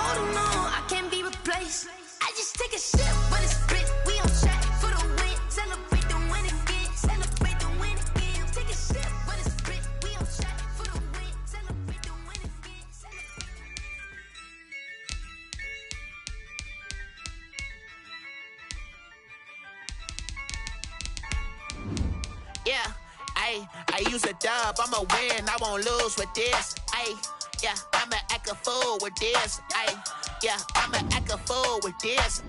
holding on, I can't be replaced. I just take a sip, but it's split. We on track for the win. Celebrate the win again. Celebrate the win again. Take a sip, but it's split. We on track for the win. Celebrate the win again. Yeah, I use a dub, I'ma win, I won't lose with this. Yeah, I'ma act a fool with this. Yeah, I'ma act a fool with this.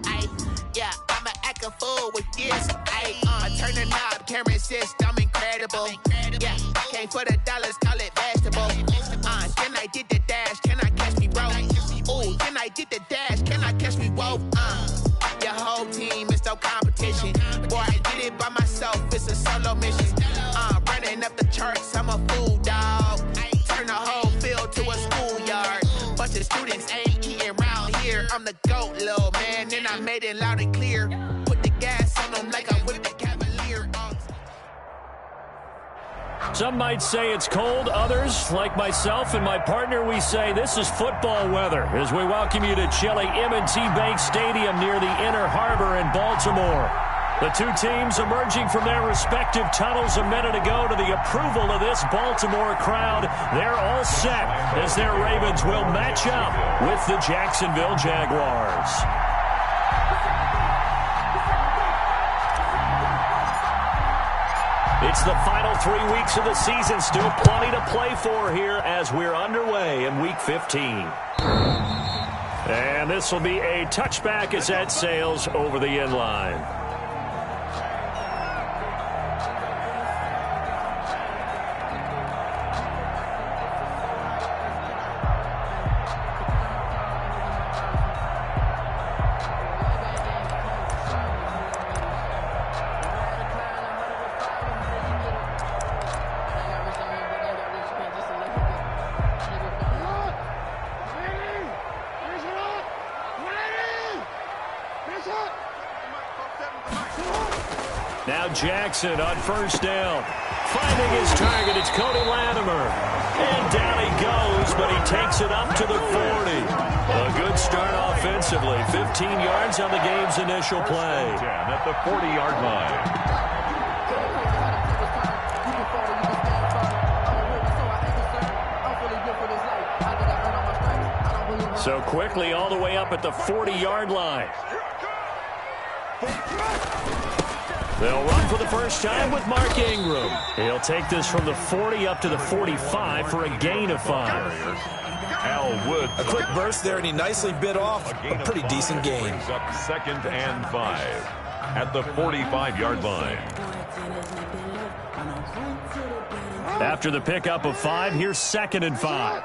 Yeah, I'ma act a fool with this. I turn the knob, can't resist, I'm incredible. Yeah, came for the dollars, call it vegetable. Then I did the dash, can I catch me, bro? Ooh, then I did the dash, can I catch me, whoa? Your whole team is no competition. Boy, I did it by myself, it's a solo mission. Running up the charts, I'm a fool, dog. Turn the whole field to a schoolyard. Bunch of students ain't eating round here. I'm the GOAT, little man, and I made it loud and clear. Put the gas on them like I whipped the Cavalier. Some might say it's cold. Others, like myself and my partner, we say this is football weather as we welcome you to chilly M&T Bank Stadium near the Inner Harbor in Baltimore. The two teams emerging from their respective tunnels a minute ago to the approval of this Baltimore crowd. They're all set as their Ravens will match up with the Jacksonville Jaguars. It's the final 3 weeks of the season. Still plenty to play for here as we're underway in Week 15. And this will be a touchback as that sails over the end line. Now Jackson on first down. Finding his target, it's Cody Latimer. And down he goes, but he takes it up to the 40. A good start offensively. 15 yards on the game's initial play. 10 at the 40-yard line. So quickly all the way up at the 40-yard line. They'll run for the first time with Mark Ingram. He'll take this from the 40 up to the 45 for a gain of 5. Al Woods. A quick burst there, and he nicely bit off a pretty decent gain. Up 2nd and 5 at the 45-yard line. After the pickup of 5, here's 2nd and 5.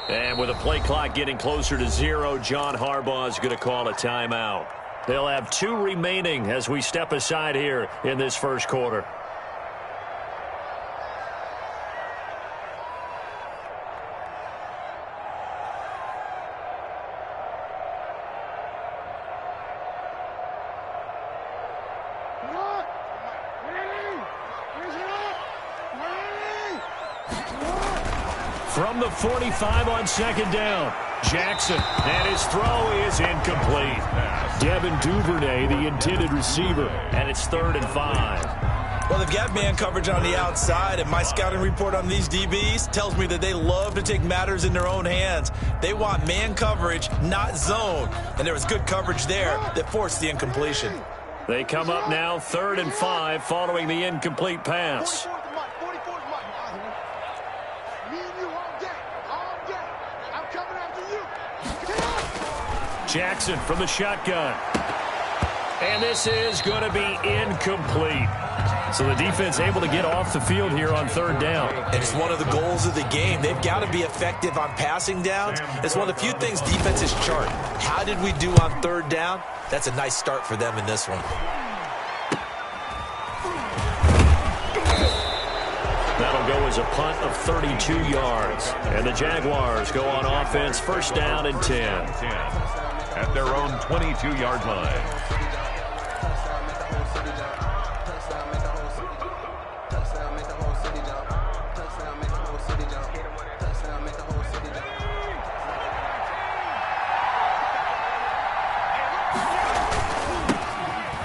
And with the play clock getting closer to 0, John Harbaugh is going to call a timeout. They'll have 2 remaining as we step aside here in this first quarter. From the 45 on 2nd down, Jackson, and his throw is incomplete. Devin Duvernay, the intended receiver, and it's 3rd and 5. Well, they've got man coverage on the outside, and my scouting report on these DBs tells me that they love to take matters in their own hands. They want man coverage, not zone, and there was good coverage there that forced the incompletion. They come up now 3rd and 5 following the incomplete pass. Jackson from the shotgun. And this is going to be incomplete. So the defense able to get off the field here on 3rd down. And it's one of the goals of the game. They've got to be effective on passing downs. It's one of the few things defenses chart. How did we do on 3rd down? That's a nice start for them in this one. That'll go as a punt of 32 yards. And the Jaguars go on offense, 1st down and 10. at their own 22-yard line.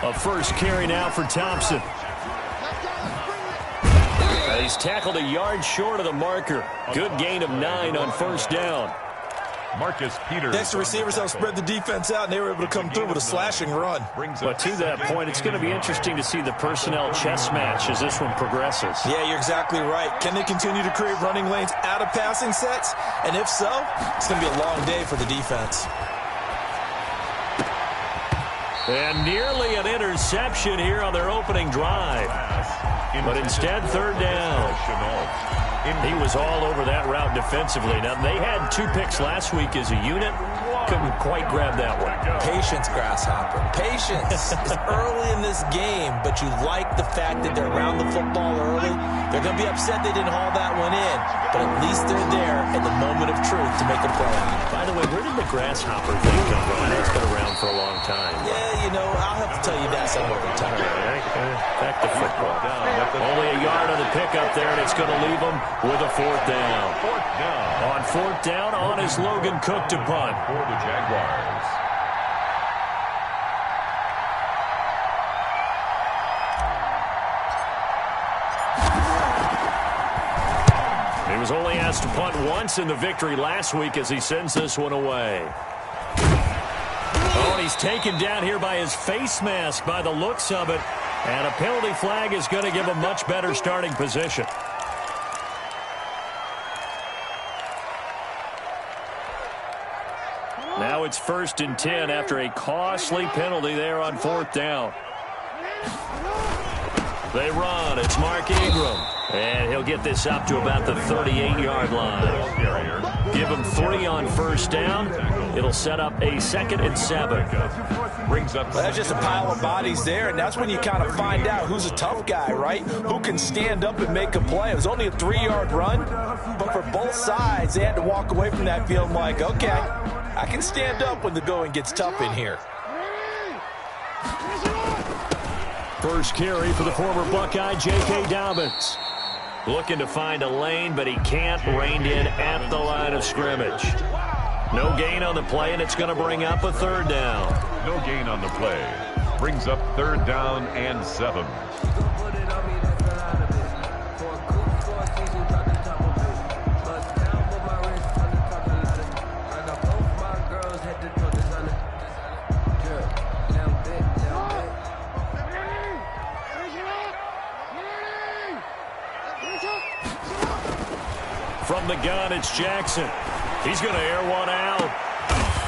A first carry now for Thompson. He's tackled a yard short of the marker. Good gain of 9 on first down. Marcus Peters. Next, the receivers helped spread the defense out, and they were able to come through with a slashing run. But to that point, it's going to be interesting to see the personnel chess match as this one progresses. Yeah, you're exactly right. Can they continue to create running lanes out of passing sets? And if so, it's going to be a long day for the defense. And nearly an interception here on their opening drive. But instead, third down. He was all over that route defensively. Now, they had 2 picks last week as a unit. Couldn't quite grab that one. Patience, Grasshopper. Patience. It's early in this game, but you like the fact that they're around the football early. They're going to be upset they didn't haul that one in, but at least they're there at the moment of truth to make a play on it. By the way, where did the Grasshopper thing come from? I know it's been around for a long time. Yeah, you know, I'll have to tell you that some other time. Back to football. Only a yard on the pickup there, and it's going to leave them with a fourth down. On fourth down, on is Logan Cook to punt. For the Jaguars. He was only asked to punt once in the victory last week as he sends this one away. Oh, and he's taken down here by his face mask by the looks of it. And a penalty flag is going to give him much better starting position. Now it's 1st and 10 after a costly penalty there on fourth down. They run. It's Mark Ingram. And he'll get this up to about the 38-yard line. Give him 3 on first down. It'll set up a 2nd and 7. Well, that's just a pile of bodies there, and that's when you kind of find out who's a tough guy, right? Who can stand up and make a play. It was only a 3-yard run, but for both sides, they had to walk away from that field like, okay, I can stand up when the going gets tough in here. First carry for the former Buckeye, J.K. Dobbins. Looking to find a lane, but he can't. Reined in at the line of scrimmage. No gain on the play, and it's going to bring up a third down. No gain on the play. Brings up 3rd down and 7. From the gun, it's Jackson. He's going to air one out.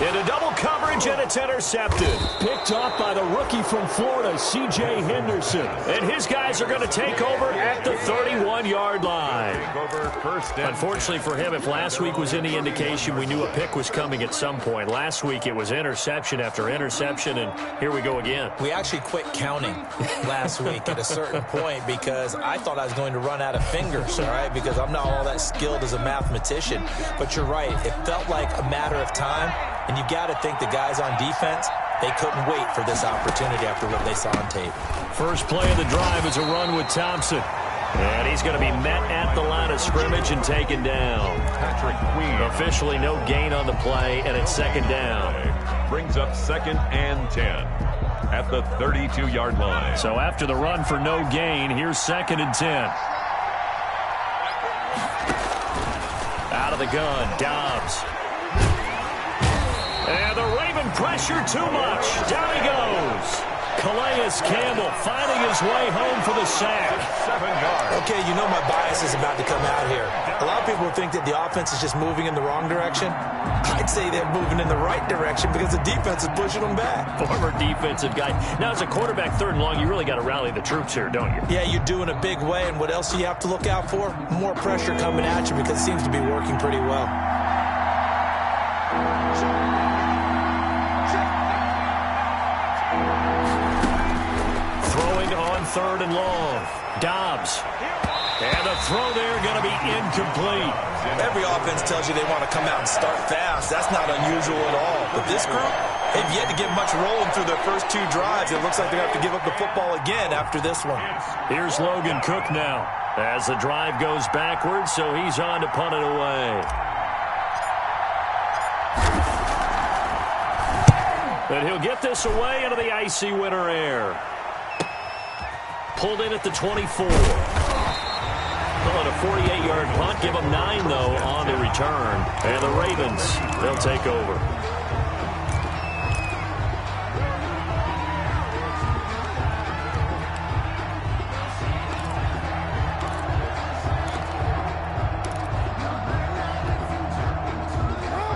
Into double coverage, and it's intercepted. Picked off by the rookie from Florida, C.J. Henderson. And his guys are going to take over at the 31-yard line. Unfortunately for him, if last week was any indication, we knew a pick was coming at some point. Last week, it was interception after interception, and here we go again. We actually quit counting last week at a certain point because I thought I was going to run out of fingers, all right, because I'm not all that skilled as a mathematician. But you're right. It felt like a matter of time. And you got to think the guys on defense, they couldn't wait for this opportunity after what they saw on tape. First play of the drive is a run with Thompson. And he's going to be met at the line of scrimmage and taken down. Patrick Queen. Officially no gain on the play, and it's 2nd down. Brings up 2nd and 10 at the 32-yard line. So after the run for no gain, here's 2nd and 10. Out of the gun, Dobbs. And the Raven pressure too much. Down he goes. Calais Campbell finding his way home for the sack. 7 yards. Okay, you know my bias is about to come out here. A lot of people think that the offense is just moving in the wrong direction. I'd say they're moving in the right direction because the defense is pushing them back. Former defensive guy. Now, as a quarterback 3rd and long, you really got to rally the troops here, don't you? Yeah, you do in a big way. And what else do you have to look out for? More pressure coming at you because it seems to be working pretty well. Throwing on 3rd and long. Dobbs. And the throw there going to be incomplete. Every offense tells you they want to come out and start fast. That's not unusual at all. But this group, They've yet to get much rolling through their first 2 drives. It looks like they're going to have to give up the football again after this one. Here's Logan Cook now as the drive goes backwards, so he's on to punt it away. And he'll get this away into the icy winter air. Pulled in at the 24. Well, at a 48-yard punt, give them 9, though, on the return. And the Ravens, they'll take over.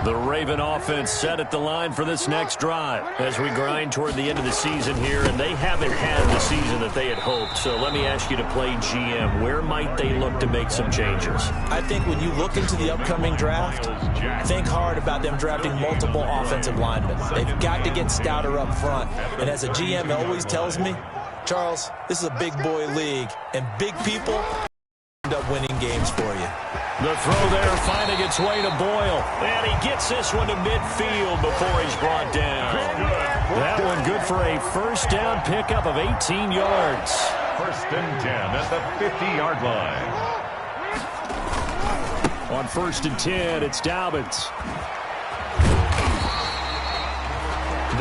The Raven offense set at the line for this next drive as we grind toward the end of the season here, and they haven't had the season that they had hoped. So let me ask you to play GM. Where might they look to make some changes? I think when you look into the upcoming draft, think hard about them drafting multiple offensive linemen. They've got to get stouter up front. And as a GM always tells me, Charles, this is a big boy league, and big people end up winning games for you. The throw there finding its way to Boyle. And he gets this one to midfield before he's brought down. That one good for a first down pickup of 18 yards. 1st and 10 at the 50-yard line. On 1st and 10, it's Dobbins.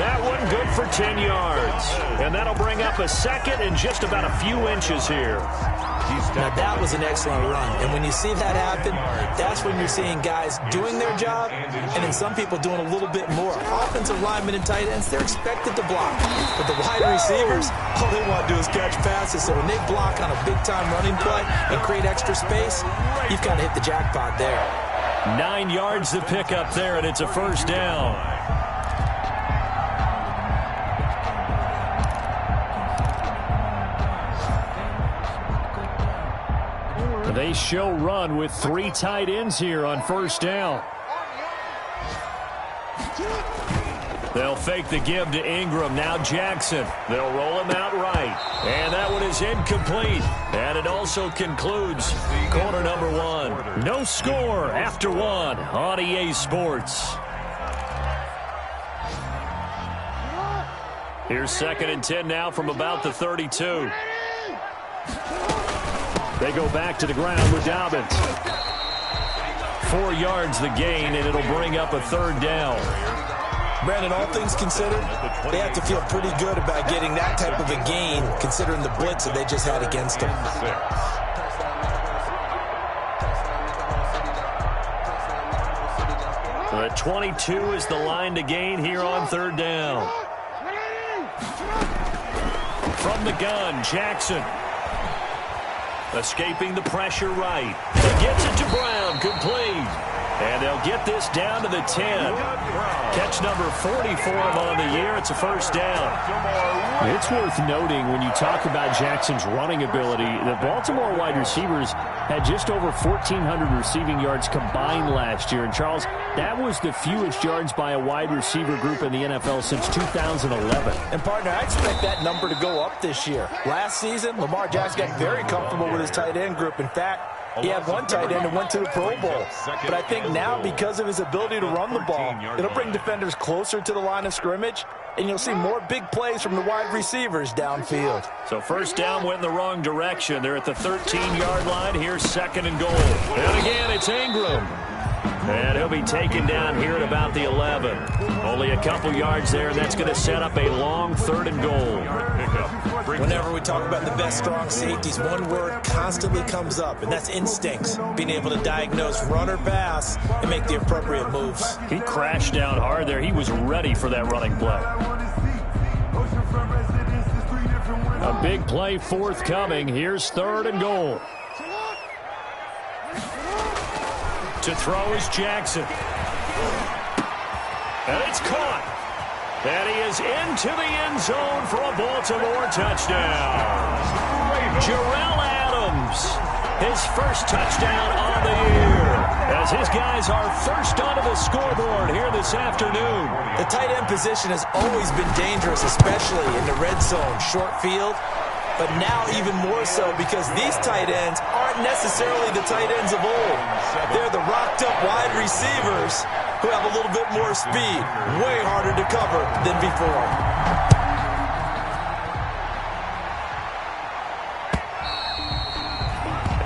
That one good for 10 yards. And that'll bring up a second and just about a few inches here. Now, that was an excellent run. And when you see that happen, that's when you're seeing guys doing their job and then some people doing a little bit more. Offensive linemen and tight ends, they're expected to block. But the wide receivers, all they want to do is catch passes. So when they block on a big-time running play and create extra space, you've kind of hit the jackpot there. 9 yards to pick up there, and it's a first down. They show run with 3 tight ends here on first down. They'll fake the give to Ingram. Now Jackson. They'll roll him out right. And that one is incomplete. And it also concludes quarter number 1. No score after 1 on EA Sports. Here's 2nd and 10 now from about the 32. They go back to the ground with Dobbins. 4 yards the gain, and it'll bring up a 3rd down. Brandon, all things considered, they have to feel pretty good about getting that type of a gain, considering the blitz that they just had against them. The 22 is the line to gain here on 3rd down. From the gun, Jackson. Escaping the pressure right. He gets it to Brown, complete. And they'll get this down to the 10. Catch number 40 for him on the year. It's a first down. It's worth noting when you talk about Jackson's running ability, the Baltimore wide receivers had just over 1,400 receiving yards combined last year. And, Charles, that was the fewest yards by a wide receiver group in the NFL since 2011. And, partner, I expect that number to go up this year. Last season, Lamar Jackson got very comfortable with his tight end group. In fact, he had one tight end and went to the Pro Bowl. But I think now, because of his ability to run the ball, it'll bring defenders closer to the line of scrimmage, and you'll see more big plays from the wide receivers downfield. So first down went in the wrong direction. They're at the 13-yard line. Here's 2nd and goal. And again, it's Ingram. And he'll be taken down here at about the 11. Only a couple yards there, and that's going to set up a long 3rd and goal. Whenever we talk about the best strong safeties, one word constantly comes up, and that's instincts. Being able to diagnose run or pass and make the appropriate moves. He crashed down hard there. He was ready for that running play. A big play forthcoming. Here's 3rd and goal. To throw is Jackson. And it's caught. And he is into the end zone for a Baltimore touchdown. Jarrell Adams, his first touchdown on the year, as his guys are first onto the scoreboard here this afternoon. The tight end position has always been dangerous, especially in the red zone, short field. But now even more so because these tight ends aren't necessarily the tight ends of old. They're the rocked-up wide receivers who who have a little bit more speed. Way harder to cover than before.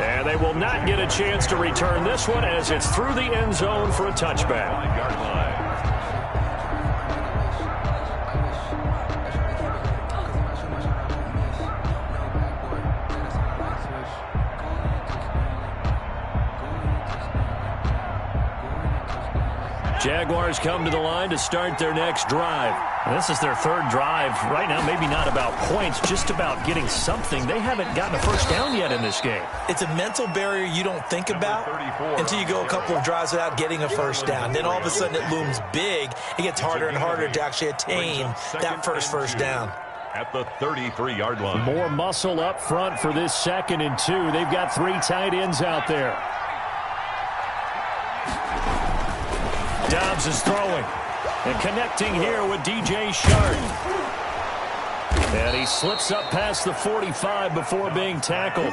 And they will not get a chance to return this one as it's through the end zone for a touchback. Jaguars come to the line to start their next drive. This is their third drive. Right now, maybe not about points, just about getting something. They haven't gotten a first down yet in this game. It's a mental barrier you don't think about until you go a couple of drives without getting a first down. Then all of a sudden it looms big. It gets harder and harder to actually attain that first down. At the 33-yard line. More muscle up front for this 2nd and 2. They've got 3 tight ends out there. Dobbs is throwing and connecting here with DJ Shark. And he slips up past the 45 before being tackled.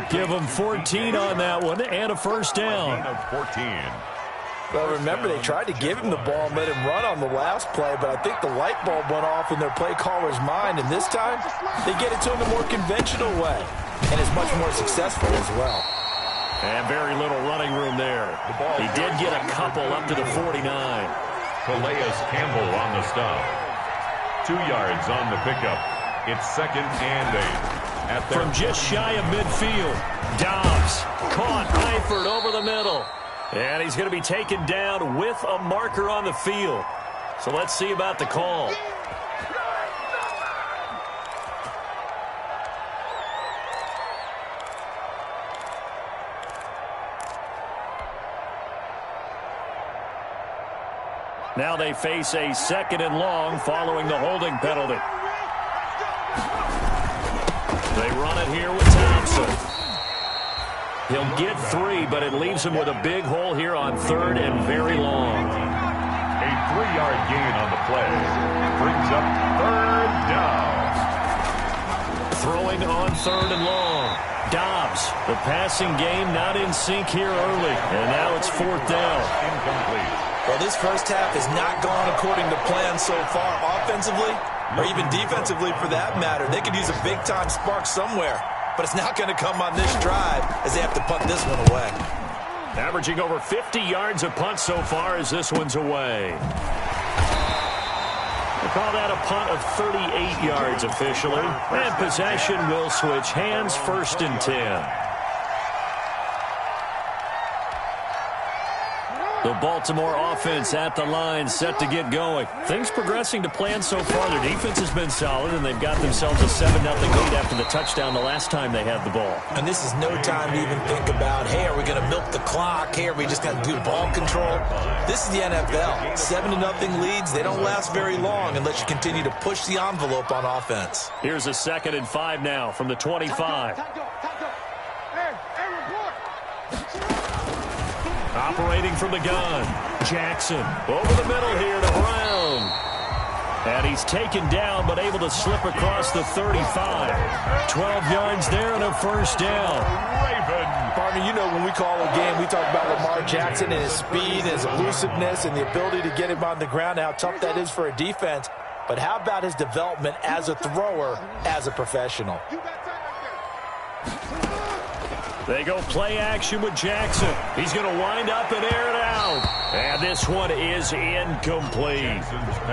Give him 14 on that one and a first down. 14. Well, remember, they tried to give him the ball and let him run on the last play, but I think the light bulb went off in their play caller's mind, and this time they get it to him the more conventional way, and it's much more successful as well. And very little running room there. He did get a couple up to the 49. Calais Campbell on the stop. 2 yards on the pickup. It's 2nd and 8. From just shy of midfield, Dobbs caught Eifert over the middle. And he's going to be taken down with a marker on the field. So let's see about the call. Now they face a 2nd and long following the holding penalty. They run it here with Thompson. He'll get 3, but it leaves him with a big hole here on 3rd and very long. A 3-yard gain on the play. Brings up 3rd down. Throwing on 3rd and long. Dobbs, the passing game not in sync here early. And now it's 4th down. Incomplete. Well, this first half has not gone according to plan so far offensively, or even defensively for that matter. They could use a big-time spark somewhere, but it's not going to come on this drive as they have to punt this one away. Averaging over 50 yards a punt so far as this one's away. They call that a punt of 38 yards officially. And possession will switch hands, 1st and 10. The Baltimore offense at the line, set to get going. Things progressing to plan so far. Their defense has been solid, and they've got themselves a 7-0 lead after the touchdown the last time they had the ball. And this is no time to even think about, hey, are we going to milk the clock? Hey, are we just going to do ball control? This is the NFL. 7-0 leads, they don't last very long unless you continue to push the envelope on offense. Here's a 2nd and 5 now from the 25. Operating from the gun, Jackson over the middle here to Brown. And he's taken down but able to slip across the 35. 12 yards there and a first down. Partner, you know when we call a game, we talk about Lamar Jackson and his speed, his elusiveness, and the ability to get him on the ground, how tough that is for a defense. But how about his development as a thrower, as a professional? They go play action with Jackson. He's going to wind up and air it out. And this one is incomplete.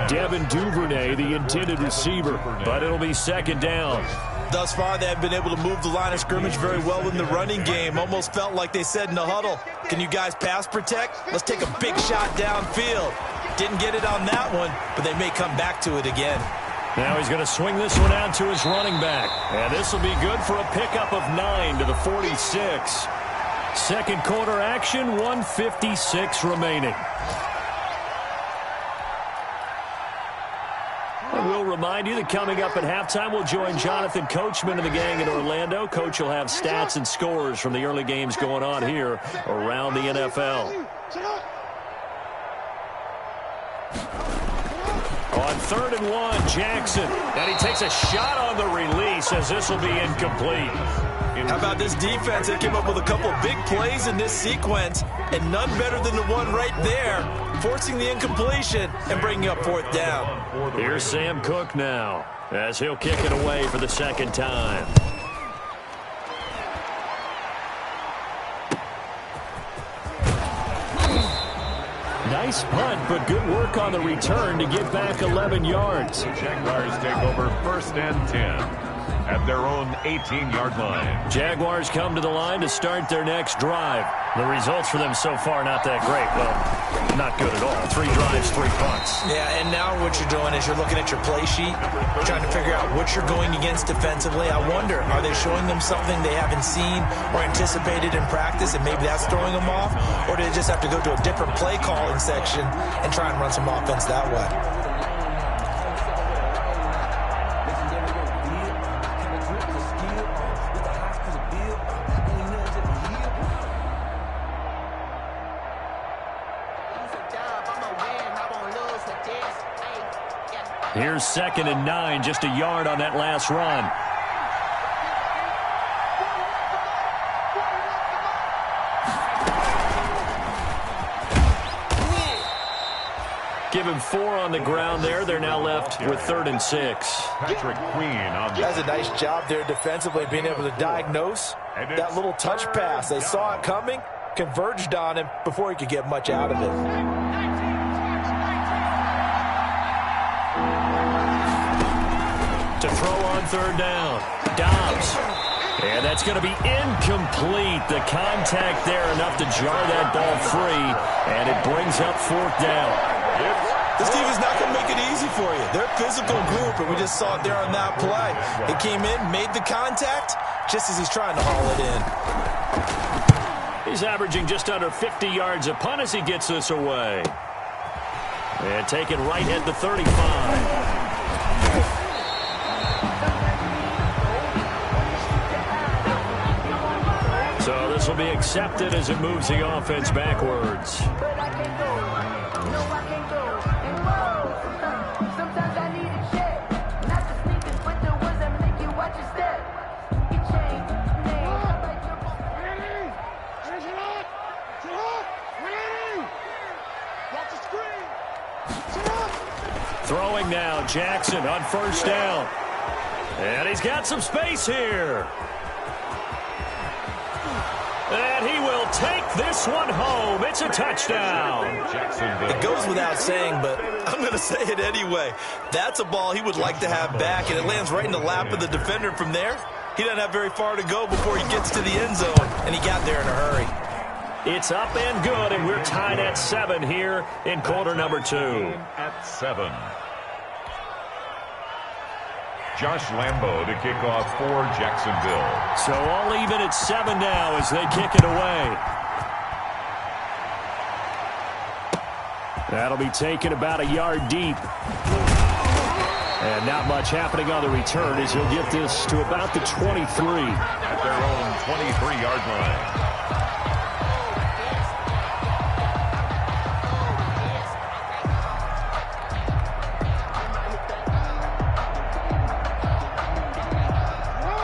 Devin Duvernay, the intended receiver, but it'll be 2nd down. Thus far, they have been able to move the line of scrimmage very well in the running game. Almost felt like they said in the huddle, can you guys pass protect? Let's take a big shot downfield. Didn't get it on that one, but they may come back to it again. Now he's going to swing this one out to his running back. And this will be good for a pickup of 9 to the 46. 2nd quarter action, 1:56 remaining. And we'll remind you that coming up at halftime, we'll join Jonathan Coachman and the gang in Orlando. Coach will have stats and scores from the early games going on here around the NFL. On 3rd and 1, Jackson. And he takes a shot on the release as this will be incomplete. How about this defense? They came up with a couple big plays in this sequence, and none better than the one right there forcing the incompletion and bringing up 4th down. Here's Sam Cook now, as he'll kick it away for the second time. Nice punt, but good work on the return to get back 11 yards. The Jaguars take over 1st and 10 at their own 18-yard line. Jaguars come to the line to start their next drive. The results for them so far not that great. Well, not good at all. 3 drives, 3 punts. Yeah, and now what you're doing is you're looking at your play sheet, trying to figure out what you're going against defensively. I wonder, are they showing them something they haven't seen or anticipated in practice, and maybe that's throwing them off? Or do they just have to go to a different play calling section and try and run some offense that way? Here's 2nd and 9, just a yard on that last run. Give him 4 on the ground there. They're now left with 3rd and 6. Patrick Queen on the... Does a nice job there defensively, being able to diagnose that little touch pass. They saw it coming, converged on him before he could get much out of it. To throw on 3rd down. Dobbs. And that's going to be incomplete. The contact there enough to jar that ball free. And it brings up 4th down. This team is not going to make it easy for you. They're a physical group, and we just saw it there on that play. He came in, made the contact, just as he's trying to haul it in. He's averaging just under 50 yards a punt as he gets this away. And taken right at the 35. So this will be accepted as it moves the offense backwards. Throwing now, Jackson on 1st down. And he's got some space here. And he will take this one home. It's a touchdown. It goes without saying, but I'm going to say it anyway. That's a ball he would like to have back, and it lands right in the lap of the defender from there. He doesn't have very far to go before he gets to the end zone, and he got there in a hurry. It's up and good, and we're tied at 7 here in quarter number 2. At 7. Josh Lambo to kick off for Jacksonville. So all even at 7 now as they kick it away. That'll be taken about a yard deep. And not much happening on the return as he'll get this to about the 23. At their own 23-yard line.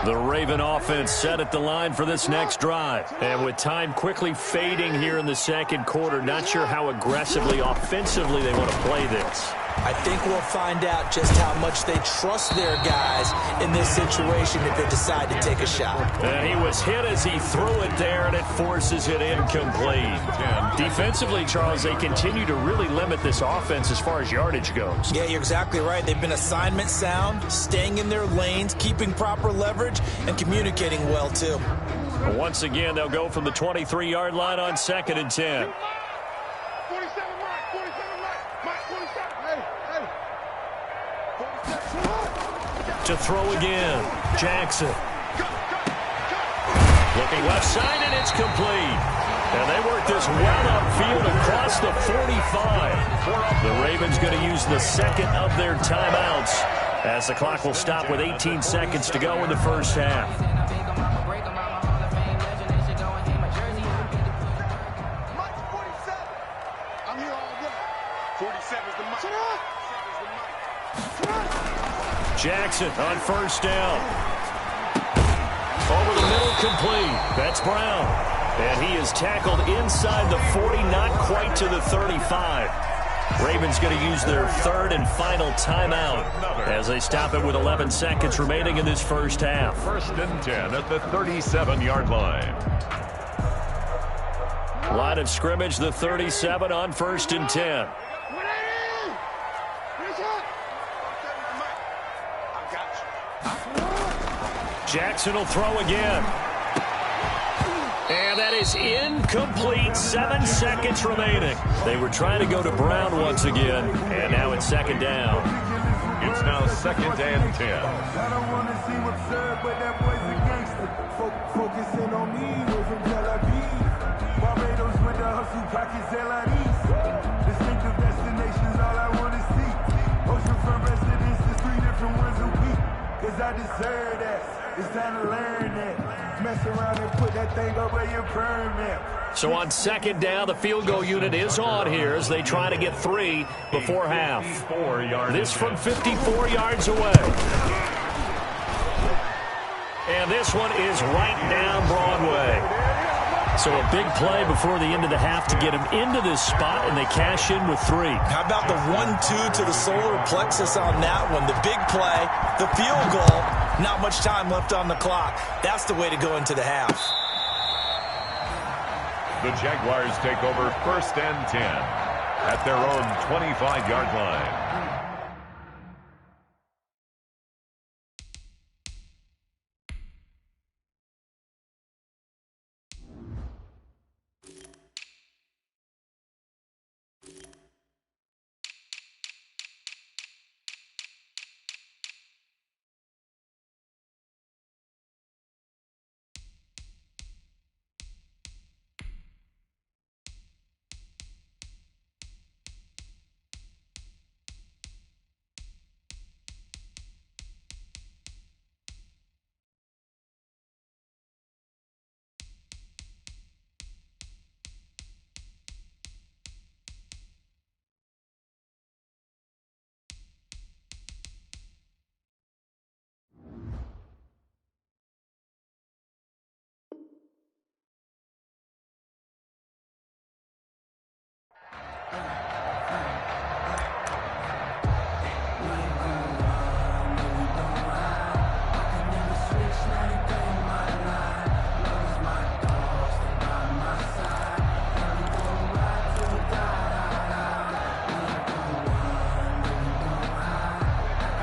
The Raven offense set at the line for this next drive. And with time quickly fading here in the second quarter, not sure how aggressively, offensively they want to play this. I think we'll find out just how much they trust their guys in this situation if they decide to take a shot. And he was hit as he threw it there, and it forces it incomplete. Defensively, Charles, they continue to really limit this offense as far as yardage goes. Yeah, you're exactly right. They've been assignment sound, staying in their lanes, keeping proper leverage, and communicating well, too. Once again, they'll go from the 23-yard line on 2nd and 10. To throw again, Jackson. Looking left side, and it's complete. And they work this well upfield across the 45. The Ravens going to use the second of their timeouts as the clock will stop with 18 seconds to go in the first half. Jackson on 1st down. Over the middle, complete. That's Brown. And he is tackled inside the 40, not quite to the 35. Ravens going to use their third and final timeout as they stop it with 11 seconds remaining in this first half. First and 10 at the 37-yard line. Line of scrimmage, the 37 on first and 10. Jackson will throw again. And that is incomplete. 7 seconds remaining. They were trying to go to Brown once again, and now it's second down. It's now second and 10. I don't want to see what's up, but that boy's a gangster. Focusing on me, we're from Tel Aviv. Barbados with the hustle, pockets LIDs. Distinctive destinations, all I want to see. Oceanfront residences, 3 different ones a week. Cause I deserve that. It's time to learn that. Mess around and put that thing over your permit. So on second down, the field goal unit is on here as they try to get 3 before half. This from 54 yards away. And this one is right down Broadway. So a big play before the end of the half to get him into this spot, and they cash in with 3. How about the 1-2 to the solar plexus on that one? The big play, the field goal, not much time left on the clock. That's the way to go into the half. The Jaguars take over first and 10 at their own 25-yard line.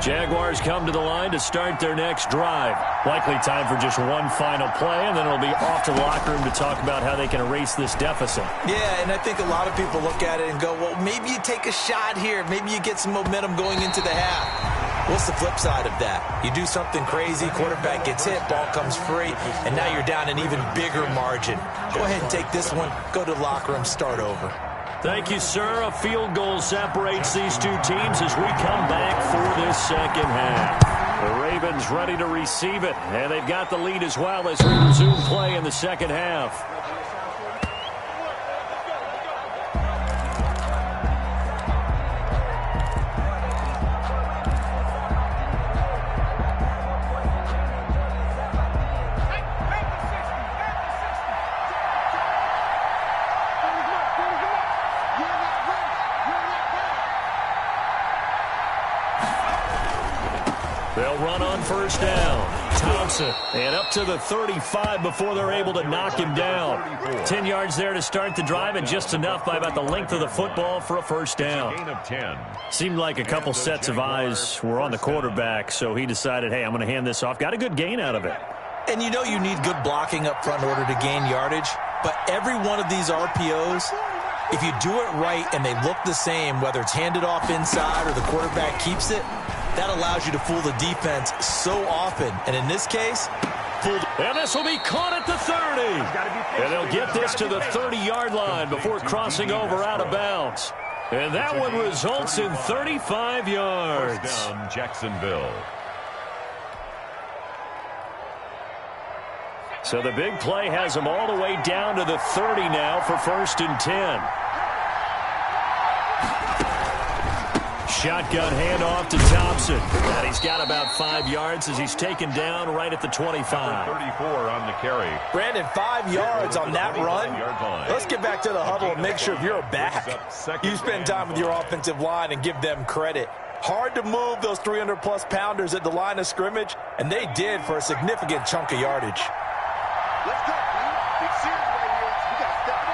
Jaguars come to the line to start their next drive. Likely time for just one final play, and then it'll be off to the locker room to talk about how they can erase this deficit. Yeah, and I think a lot of people look at it and go, well, maybe you take a shot here. Maybe you get some momentum going into the half. What's the flip side of that? You do something crazy, quarterback gets hit, ball comes free, and now you're down an even bigger margin. Go ahead and take this one, go to the locker room, start over. Thank you, sir. A field goal separates these two teams as we come back for this second half. The Ravens ready to receive it, and they've got the lead as well as we resume play in the second half. They'll run on first down. Thompson, and up to the 35 before they're able to knock him down. 10 yards there to start the drive, and just enough by about the length of the football for a first down. Gain of 10. Seemed like a couple sets of eyes were on the quarterback, so he decided, hey, I'm going to hand this off. Got a good gain out of it. And you know you need good blocking up front in order to gain yardage, but every one of these RPOs, if you do it right and they look the same, whether it's handed off inside or the quarterback keeps it, that allows you to fool the defense so often. And in this case, and this will be caught at the 30. And they'll get this to the 30-yard line before crossing over out of bounds. And that one results in 35 yards. First down, Jacksonville. So the big play has them all the way down to the 30 now for first and 10. Shotgun handoff to Thompson. And he's got about 5 yards as he's taken down right at the 25. 34 on the carry. Brandon, 5 yards on that run. Let's get back to the huddle and make sure if you're a back, you spend time with your offensive line and give them credit. Hard to move those 300-plus pounders at the line of scrimmage, and they did for a significant chunk of yardage. Let's go, man. Big series right here. We got to step it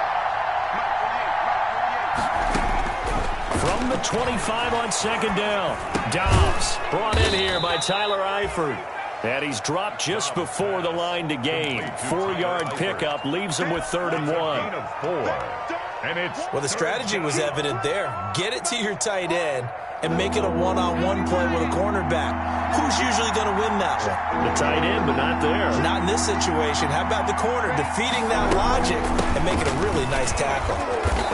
up. From the 25 on second down, Dobbs brought in here by Tyler Eifert. And he's dropped just before the line to gain. 4-yard pickup leaves him with 3rd and 1. Well, the strategy was evident there. Get it to your tight end and make it a one-on-one play with a cornerback. Who's usually going to win that one? The tight end, but not there. Not in this situation. How about the corner defeating that logic and making a really nice tackle?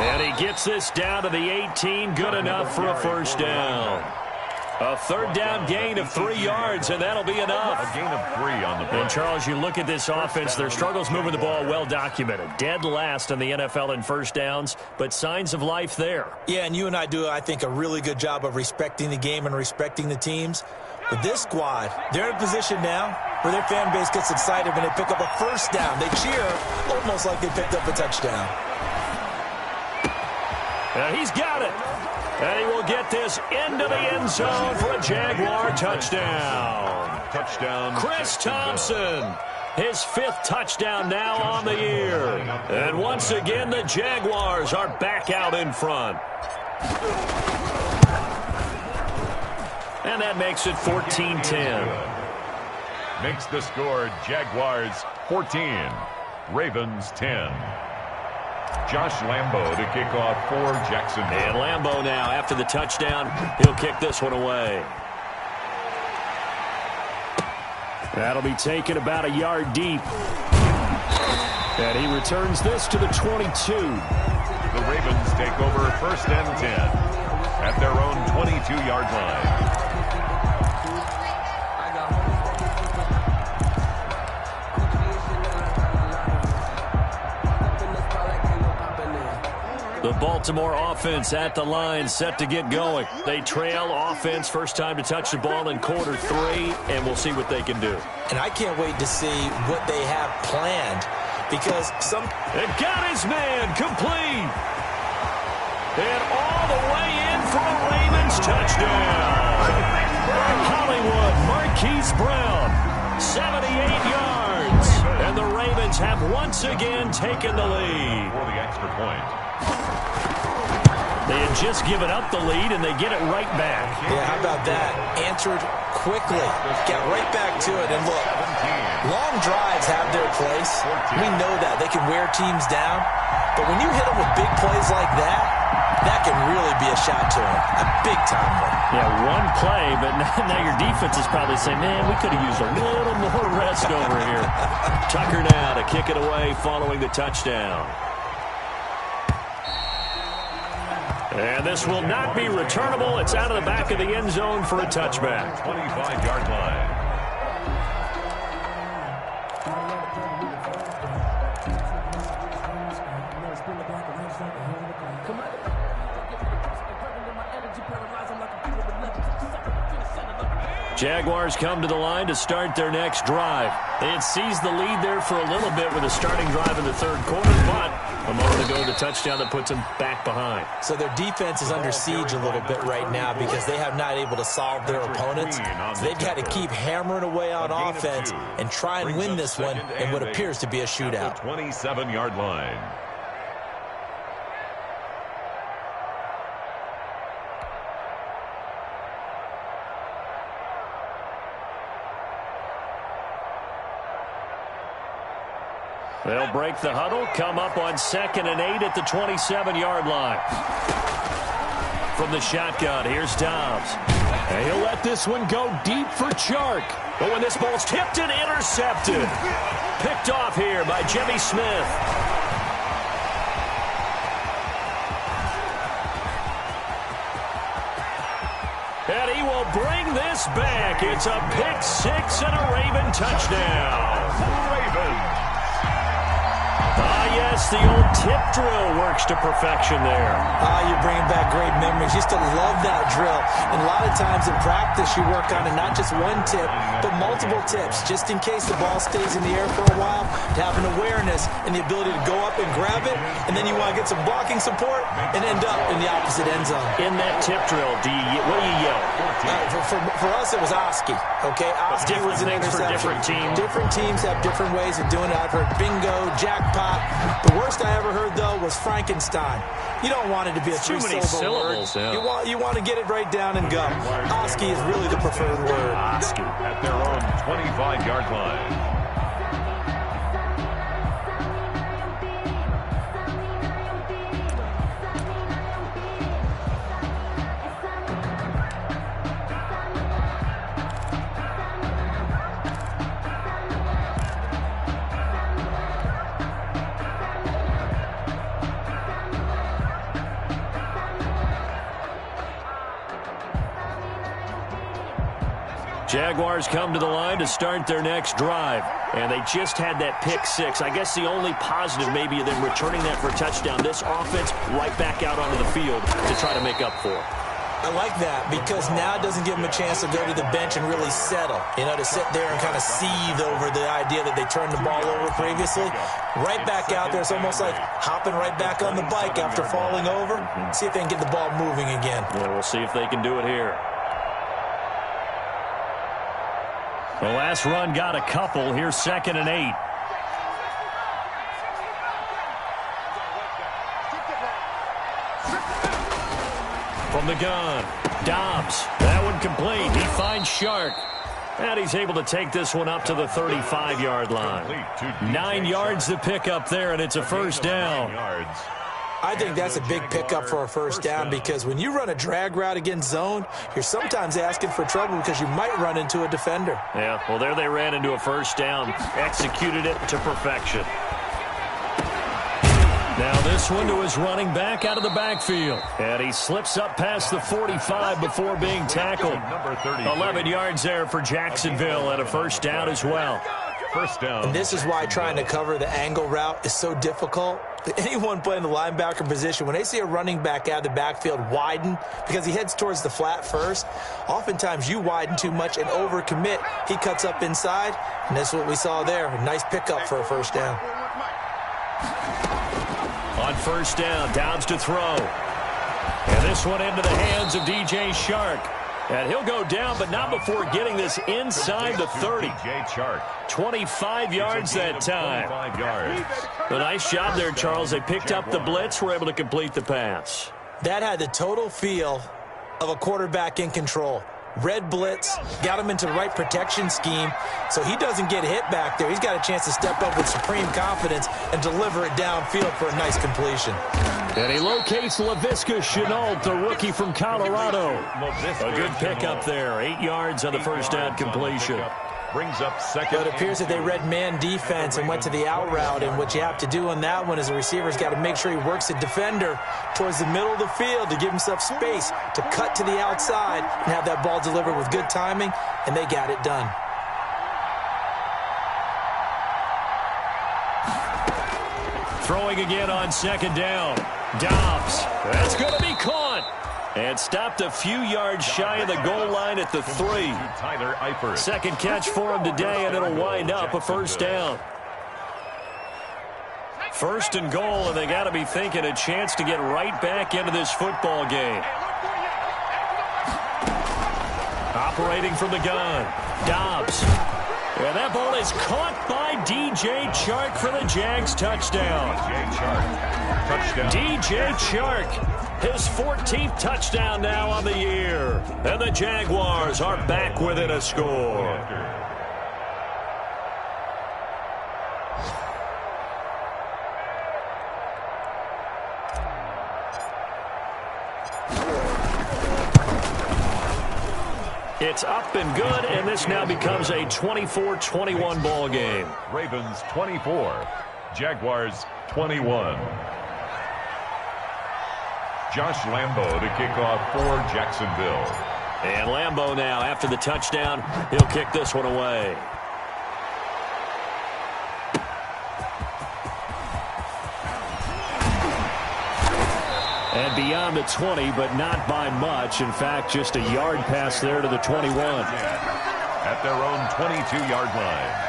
And he gets this down to the 18. Good enough for a first down. A 3rd down gain of 3 yards, and that'll be enough. A gain of 3 on the play. And, Charles, you look at this offense, their struggles moving the ball well documented. Dead last in the NFL in first downs, but signs of life there. Yeah, and you and I do, I think, a really good job of respecting the game and respecting the teams. But this squad, they're in a position now where their fan base gets excited when they pick up a first down. They cheer almost like they picked up a touchdown. And he's got it. And he will get this into the end zone for a Jaguar touchdown. Touchdown. Chris Thompson, his 5th touchdown now on the year. And once again, the Jaguars are back out in front. And that makes it 14-10. Makes the score Jaguars 14, Ravens 10. Josh Lambo to kick off for Jacksonville. And Lambo now, after the touchdown, he'll kick this one away. That'll be taken about a yard deep. And he returns this to the 22. The Ravens take over 1st and 10 at their own 22-yard line. The Baltimore offense at the line, set to get going. They trail offense, first time to touch the ball in quarter 3, and we'll see what they can do. And I can't wait to see what they have planned because some... And got his man complete. And all the way in for a Ravens touchdown. Hollywood Marquise Brown, 78 yards. And the Ravens have once again taken the lead. For the extra point. They had just given up the lead, and they get it right back. Yeah, how about that? Answered quickly. Got right back to it. And look, long drives have their place. We know that. They can wear teams down. But when you hit them with big plays like that, that can really be a shot to them. A big-time one. Yeah, one play, but now your defense is probably saying, man, we could have used a little more rest over here. Tucker now to kick it away following the touchdown. And this will not be returnable. It's out of the back of the end zone for a touchback. 25-yard line. Jaguars come to the line to start their next drive. They had seized the lead there for a little bit with a starting drive in the 3rd quarter, but a moment ago the touchdown that puts them back behind. So their defense is under siege a little bit right now because they have not able to solve their opponents. So they've got to keep hammering away on offense and try and win this one in what appears to be a shootout. 27-yard line. They'll break the huddle, come up on 2nd and 8 at the 27-yard line. From the shotgun, here's Dobbs. And he'll let this one go deep for Chark. But when this ball's tipped and intercepted. Picked off here by Jimmy Smith. And he will bring this back. It's a pick 6 and a Raven touchdown. Ravens. Yes, guess the old tip drill works to perfection there. You're bringing back great memories. Used to love that drill. And a lot of times in practice, you work on it, not just one tip, but multiple tips, just in case the ball stays in the air for a while, to have an awareness and the ability to go up and grab it, and then you want to get some blocking support and end up in the opposite end zone. In that tip drill, what do you yell? For us, it was Oski. Okay, Oski was an interception. For different teams. Different teams have different ways of doing it. I've heard bingo, jackpot. The worst I ever heard, though, was Frankenstein. You don't want it to be a three-syllable word. Yeah. You want to get it right down and go. Oski is really the preferred word. Oski. At their own 25-yard line. Jaguars come to the line to start their next drive. And they just had that pick six. I guess the only positive maybe of them returning that for a touchdown. This offense right back out onto the field to try to make up for it. I like that because now it doesn't give them a chance to go to the bench and really settle. You know, to sit there and kind of seethe over the idea that they turned the ball over previously. Right back out there. It's almost like hopping right back on the bike after falling over. See if they can get the ball moving again. Yeah, we'll see if they can do it here. The last run got a couple. Here's 2nd and 8. From the gun, Dobbs. That one complete. He finds Shark. And he's able to take this one up to the 35-yard line. 9 yards to pick up there, and it's a first down. I think that's a big pickup for a first down because when you run a drag route against zone, you're sometimes asking for trouble because you might run into a defender. Yeah, well, there they ran into a first down, executed it to perfection. Now this one to his running back out of the backfield. And he slips up past the 45 before being tackled. 11 yards there for Jacksonville and a first down as well. First down. And this is why trying to cover the angle route is so difficult. Anyone playing the linebacker position, when they see a running back out of the backfield widen because he heads towards the flat first, oftentimes you widen too much and overcommit. He cuts up inside, and that's what we saw there. A nice pickup for a first down. On first down, Dobbs to throw. And this one into the hands of DJ Shark. And he'll go down, but not before getting this inside the 30. 25 yards that time. A nice job there, Charles. They picked up the blitz, were able to complete the pass. That had the total feel of a quarterback in control. Red blitz, got him into the right protection scheme, so he doesn't get hit back there. He's got a chance to step up with supreme confidence and deliver it downfield for a nice completion. And he locates Laviska Shenault, the rookie from Colorado. A good pickup there. 8 yards on the first down completion. Brings up second. But it appears that they read man defense and went to the out route, and what you have to do on that one is the receiver's got to make sure he works the defender towards the middle of the field to give himself space to cut to the outside and have that ball delivered with good timing, and they got it done. Throwing again on second down. Dobbs. That's going to be caught. And stopped a few yards shy of the goal line at the 3. Second catch for him today, and it'll wind up a first down. First and goal, and they got to be thinking a chance to get right back into this football game. Operating from the gun. Dobbs. And that ball is caught by DJ Chark for the Jags touchdown. DJ Chark. His 14th touchdown now on the year. And the Jaguars are back within a score. It's up and good, and this now becomes a 24-21 ball game. Ravens 24, Jaguars 21. Josh Lambo to kick off for Jacksonville. And Lambo now, after the touchdown, he'll kick this one away. And beyond the 20, but not by much. In fact, just a yard pass there to the 21. At their own 22-yard line.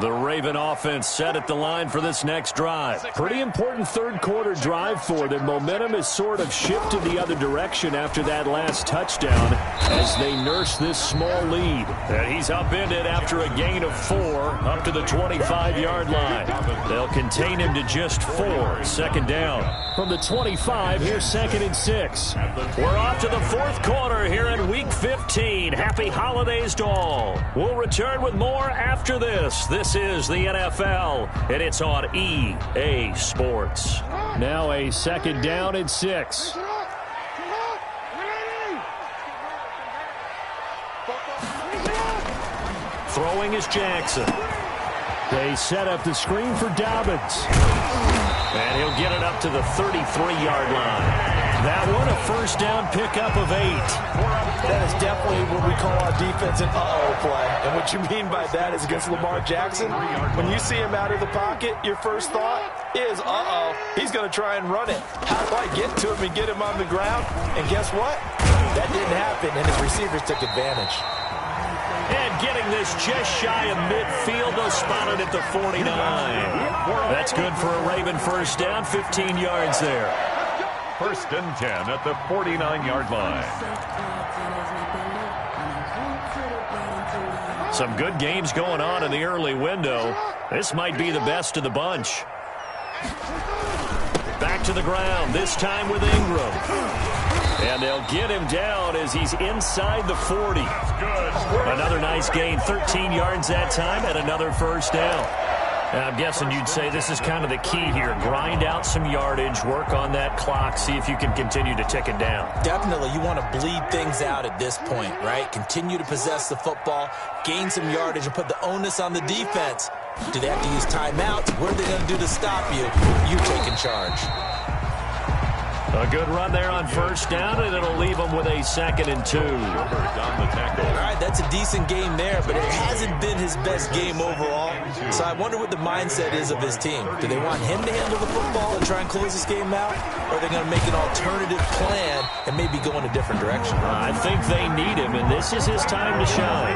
The Raven offense set at the line for this next drive. Pretty important third-quarter drive for them. Momentum has sort of shifted the other direction after that last touchdown as they nurse this small lead. And he's upended after a gain of 4 up to the 25-yard line. They'll contain him to just 4. Second down. From the 25, here's 2nd and 6. We're off to the fourth quarter here in Week 15. Happy holidays to all. We'll return with more after this. This is the NFL, and it's on EA Sports. Now a 2nd down and 6. Throwing is Jackson. They set up the screen for Dobbins. And he'll get it up to the 33-yard line. That one, a first down pickup of 8. That is definitely what we call our defense an uh-oh play. And what you mean by that is against Lamar Jackson, when you see him out of the pocket, your first thought is, uh-oh, he's going to try and run it. How do I get to him and get him on the ground? And guess what? That didn't happen, and his receivers took advantage. And getting this just shy of midfield, though spotted at the 49. That's good for a Raven first down, 15 yards there. 1st and 10 at the 49-yard line. Some good games going on in the early window. This might be the best of the bunch. Back to the ground, this time with Ingram. And they'll get him down as he's inside the 40. Another nice gain, 13 yards that time, and another first down. I'm guessing you'd say this is kind of the key here. Grind out some yardage, work on that clock, see if you can continue to tick it down. Definitely, you want to bleed things out at this point, right? Continue to possess the football, gain some yardage, and put the onus on the defense. Do they have to use timeouts? What are they going to do to stop you? You taking charge. A good run there on first down, and it'll leave them with a 2nd and 2. All right, that's a decent game there, but it hasn't been his best game overall. So I wonder what the mindset is of his team. Do they want him to handle the football and try and close this game out? Or are they going to make an alternative plan and maybe go in a different direction? I think they need him, and this is his time to shine.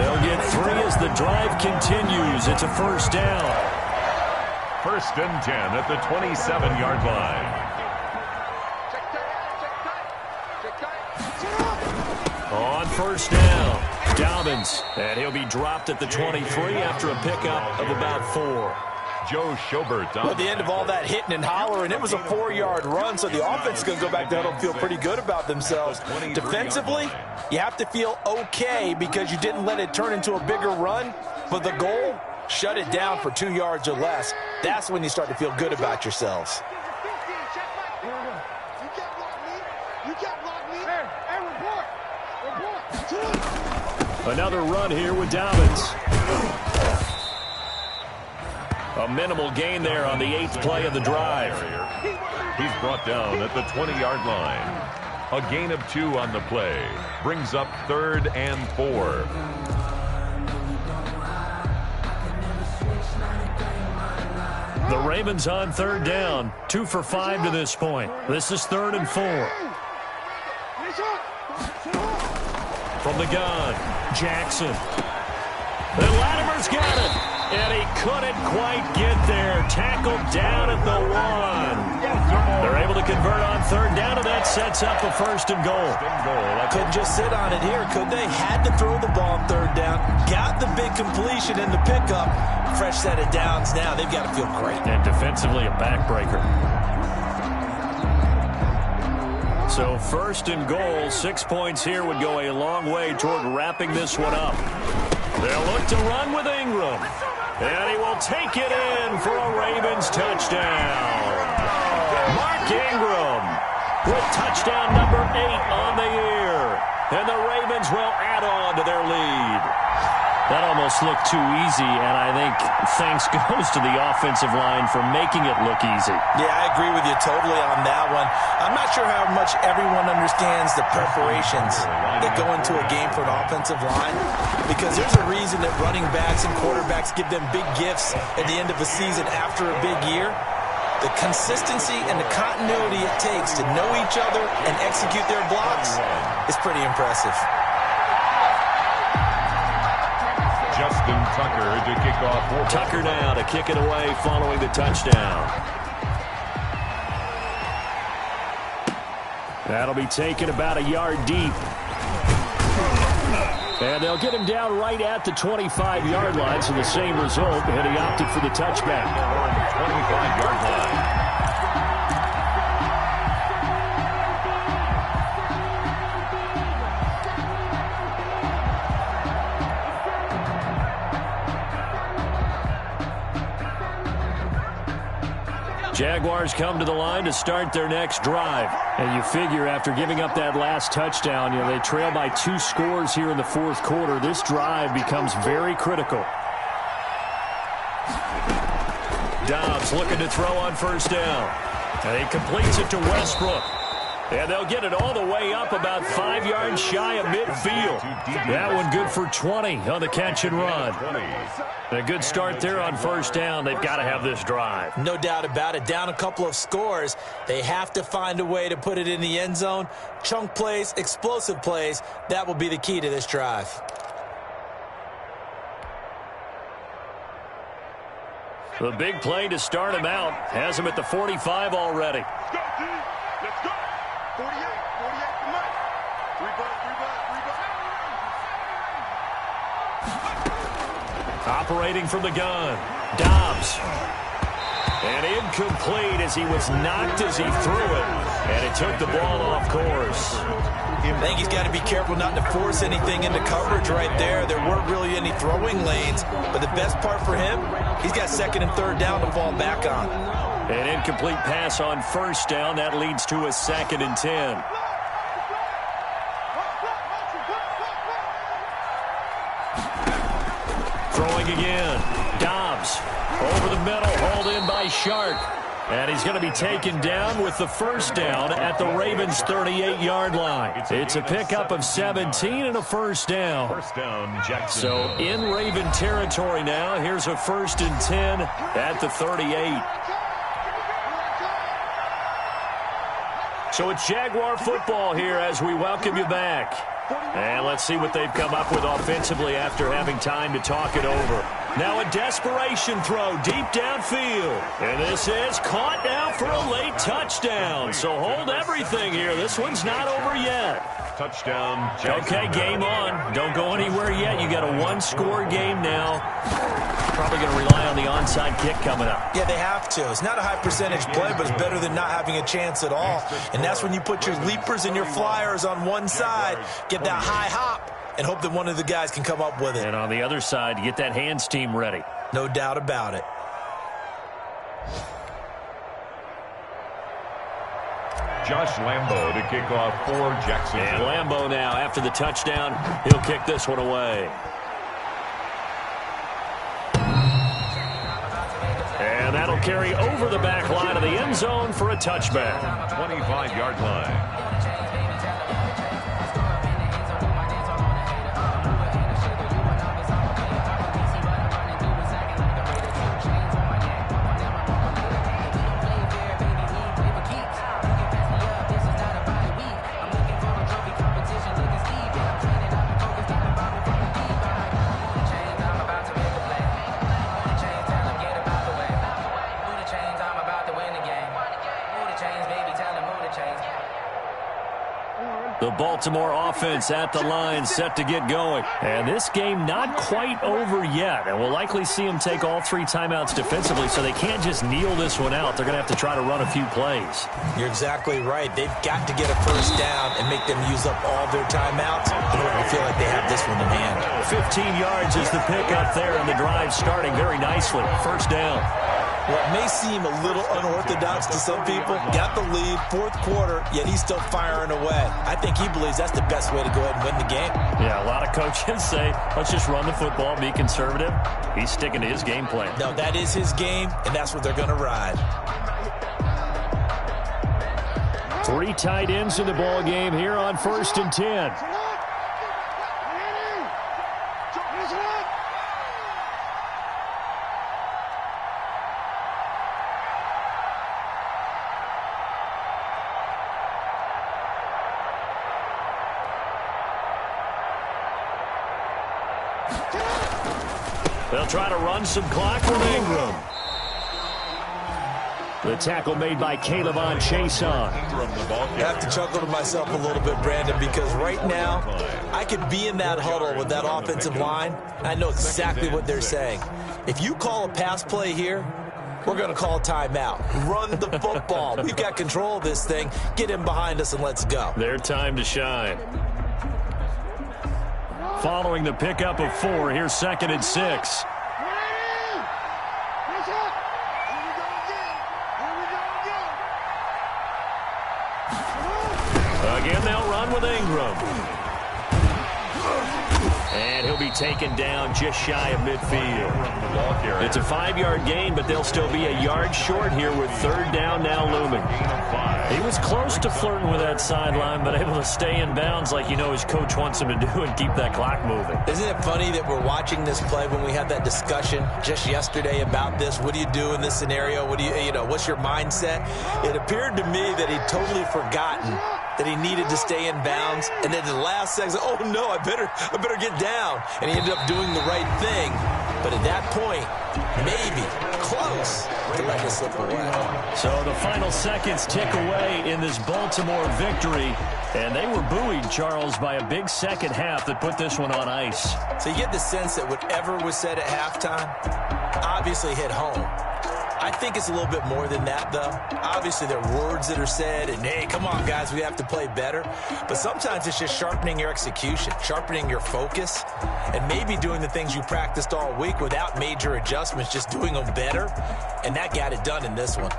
They'll get 3 as the drive continues. It's a first down. 1st and 10 at the 27-yard line. On first down, Dobbins, and he'll be dropped at the 23 after a pickup of about 4. Joe Schobert. Well, at the end of all that hitting and hollering, it was a 4-yard run, so the offense is going to go back down and feel pretty good about themselves. Defensively, you have to feel okay because you didn't let it turn into a bigger run, but the goal, shut it down for 2 yards or less. That's when you start to feel good about yourselves. Another run here with Dobbins. A minimal gain there on the 8th play of the drive. He's brought down at the 20-yard line. A gain of 2 on the play. Brings up 3rd and 4. The Ravens on 3rd down. 2 for 5 to this point. This is 3rd and 4. From the gun, Jackson. And Latimer's got it. And he couldn't quite get there. Tackled down at the 1. They're able to convert on 3rd down, and that sets up a 1st and goal. Couldn't just sit on it here, could they? Had to throw the ball on 3rd down. Got the big completion in the pickup. Fresh set of downs now. They've got to feel great. And defensively, a backbreaker. So 1st and goal, 6 points here would go a long way toward wrapping this one up. They'll look to run with Ingram. And he will take it in for a Ravens touchdown. Mark Ingram with touchdown number 8 on the year. And the Ravens will add on to their lead. That almost looked too easy, and I think thanks goes to the offensive line for making it look easy. Yeah, I agree with you totally on that one. I'm not sure how much everyone understands the preparations that go into a game for an offensive line, because there's a reason that running backs and quarterbacks give them big gifts at the end of a season after a big year. The consistency and the continuity it takes to know each other and execute their blocks is pretty impressive. Justin Tucker to kick off. Tucker now to kick it away following the touchdown. That'll be taken about a yard deep. And they'll get him down right at the 25-yard line, so the same result, and he opted for the touchback. 25-yard line. Jaguars come to the line to start their next drive. And you figure after giving up that last touchdown, they trail by 2 scores here in the fourth quarter. This drive becomes very critical. Dobbs looking to throw on first down. And he completes it to Westbrook. And they'll get it all the way up about 5 yards shy of midfield. That one good for 20 on the catch and run. A good start there on first down. They've got to have this drive. No doubt about it. Down a couple of scores. They have to find a way to put it in the end zone. Chunk plays, explosive plays. That will be the key to this drive. The big play to start him out. Has him at the 45 already. Let's go. 48, come on. 3 bucks. Operating from the gun. Dobbs. And incomplete as he was knocked as he threw it. And it took the ball off course. I think he's got to be careful not to force anything into coverage right there. There weren't really any throwing lanes. But the best part for him, he's got second and third down to fall back on. An incomplete pass on first down. That leads to a 2nd and 10. Throwing again. Dobbs over the middle, hauled in by Shark. And he's going to be taken down with the first down at the Ravens' 38-yard line. It's a pickup of 17 and a first down. So in Raven territory now, here's a 1st and 10 at the 38. So it's Jaguar football here as we welcome you back. And let's see what they've come up with offensively after having time to talk it over. Now a desperation throw deep downfield. And this is caught now for a late touchdown. So hold everything here. This one's not over yet. Touchdown. Okay, game on. Don't go anywhere yet. You got a 1-score game now. Probably going to rely on the onside kick coming up. Yeah, they have to. It's not a high percentage play, but it's better than not having a chance at all. And that's when you put your leapers and your flyers on one side, get that high hop, and hope that one of the guys can come up with it. And on the other side, get that hands team ready. No doubt about it. Josh Lambo to kick off for Jacksonville. And Lambo now, after the touchdown, he'll kick this one away. And that'll carry over the back line of the end zone for a touchback. 25-yard line. The Baltimore offense at the line, set to get going. And this game not quite over yet. And we'll likely see them take all 3 timeouts defensively, so they can't just kneel this one out. They're going to have to try to run a few plays. You're exactly right. They've got to get a first down and make them use up all their timeouts in order to feel like they have this one in hand. 15 yards is the pickup there, and the drive starting very nicely. First down. Well, it may seem a little unorthodox to some people. Got the lead, fourth quarter, yet he's still firing away. I think he believes that's the best way to go ahead and win the game. Yeah, a lot of coaches say, let's just run the football, be conservative. He's sticking to his game plan. No, that is his game, and that's what they're going to ride. 3 tight ends in the ball game here on 1st and 10. They'll try to run some clock with Ingram. The tackle made by Caleb on Chason. I have to chuckle to myself a little bit, Brandon, because right now I could be in that huddle with that offensive line. I know exactly what they're saying. If you call a pass play here, we're going to call a timeout. Run the football. We've got control of this thing. Get him behind us and let's go. Their time to shine. Following the pickup of 4, here's 2nd and 6. Again, they'll run with Ingram. And he'll be taken down just shy of midfield. It's a 5-yard gain, but they'll still be a yard short here with 3rd down now looming. He was close to flirting with that sideline, but able to stay in bounds like you know his coach wants him to do and keep that clock moving. Isn't it funny that we're watching this play when we had that discussion just yesterday about this? What do you do in this scenario? What do you know, what's your mindset? It appeared to me that he'd totally forgotten that he needed to stay in bounds, and then the last second, oh no, I better get down. And he ended up doing the right thing. But at that point, maybe close to let it slip away. So the final seconds tick away in this Baltimore victory. And they were buoyed, Charles, by a big second half that put this one on ice. So you get the sense that whatever was said at halftime obviously hit home. I think it's a little bit more than that, though. Obviously, there are words that are said, and, hey, come on, guys, we have to play better. But sometimes it's just sharpening your execution, sharpening your focus, and maybe doing the things you practiced all week without major adjustments, just doing them better. And that got it done in this one.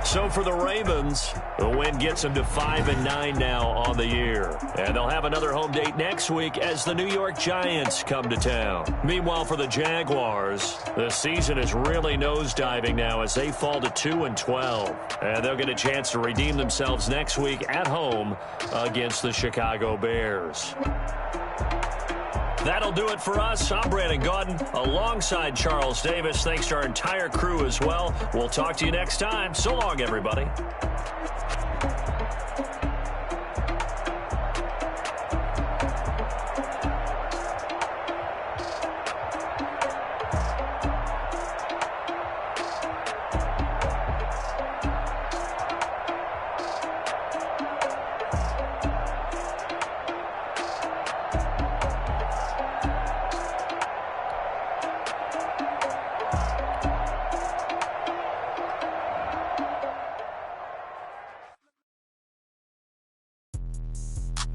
So for the Ravens, the win gets them to 5-9 now on the year. And they'll have another home date next week as the New York Giants come to town. Meanwhile, for the Jaguars, the season is really nosediving now as they fall to 2-12. And they'll get a chance to redeem themselves next week at home against the Chicago Bears. That'll do it for us. I'm Brandon Gaudin alongside Charles Davis. Thanks to our entire crew as well. We'll talk to you next time. So long, everybody.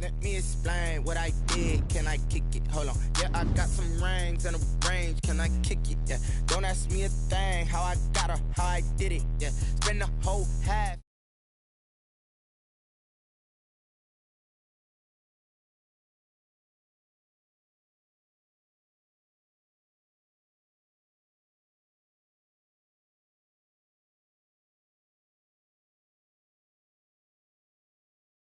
Let me explain what I did. Can I kick it? Hold on. Yeah, I got some rings and a range. Can I kick it? Yeah. Don't ask me a thing. How I got her, how I did it. Yeah. Spend the whole half.